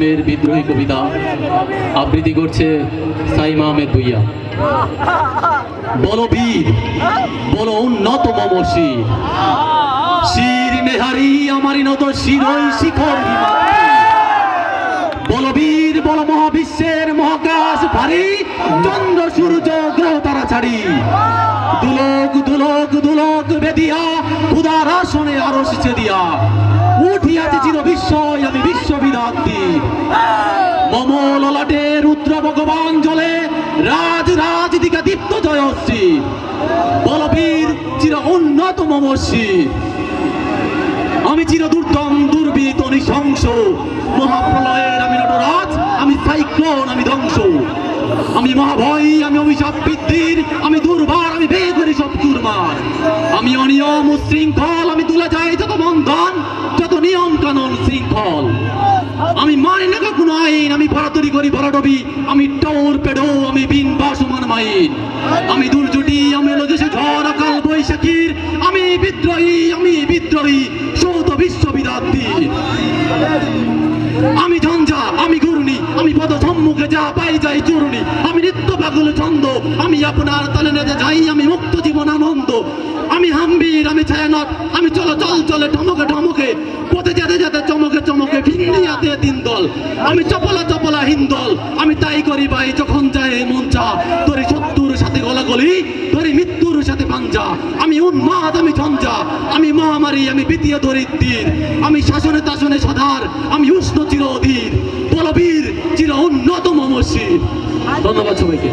মুসলিমের বিদ্রোহী কবিতা আবৃত্তি করছে সাইমা আহমেদ ভুইয়া। বলো বীর, বলো উন্নত মম শির, শির নেহারি আমারি নত শিরই শিখর হিমাদ্রি। বলো বীর, বলো মহাবিশ্বের মহাকাশ ভারী, চন্দ্র সূর্য গ্রহ তারা ছাড়ি। দুলোক দুলোক দুলোক বেদিয়া, খুদার আসনে আরশ ছেদিয়া, উঠিয়াছে চির বিস্ময় আমি বিশ্ববিধাত্রী। মম ললাটে রুদ্র ভগবান জলে, রাজ রাজ দিকা দীপ্ত জয়শ্রী। বলবীর চির উন্নত মম শির, আমি চির দুর্দম দুর্বৃত নৃশংস। মহাপ্রলয়ের আমি নটরাজ, আমি সাইক্লোন, আমি ধ্বংস। আমি মহাভয়, আমি অভিশাপ বৃদ্ধির, আমি দুর্বার, আমি বেগরি সব চুরমার। আমি অনিয়ম উশৃঙ্খল, আমি তুলে যাই যত বন্ধন, যত নিয়ম কানুন শৃঙ্খল। আমি মানি না কোনো আইন, আমি ভরাতরি করি ভরাডবি, আমি টৌর পেডো, আমি বিন বাসমান মাইন। আমি দুর্জটি, আমি হলো দেশে ঝড় অকাল বৈশাখীর, আমি বিদ্রোহী সৌত বিশ্ববিধাত্রী। আমি ঝঞ্ঝা, আমি ঘূর্ণি, আমি পদ সম্মুখে যা পাই যাই চূর্ণি। আমি নিত্য পাগল ছন্দ, আমি আপনার তালে নেচে যাই, আমি মুক্ত জীবন আনন্দ। আমি হাম্বির, আমি ছায়ানট, আমি চলো চল চলে ঠমকে ঠমকে, পথে যেতে যেতে চমকে চমকে ভিন্ডিয়াতে তিন দল। আমি চপলা চপলা হিন্দল, আমি তাই করি ভাই যখন যায় মন চা। ধরি শত্রুর সাথে গলাগলি, ধরি মৃত্যুর সাথে পাঞ্জা। আমি উন্মাদ, আমি ঝঞ্ঝা, আমি মহামারী, আমি বিতীয় দরিদ্রীর। আমি শাসনে তাসনে সাধার, আমি উষ্ণ চির অধীর। বলবীর চির উন্নত মম শির। ধন্যবাদ সবাইকে।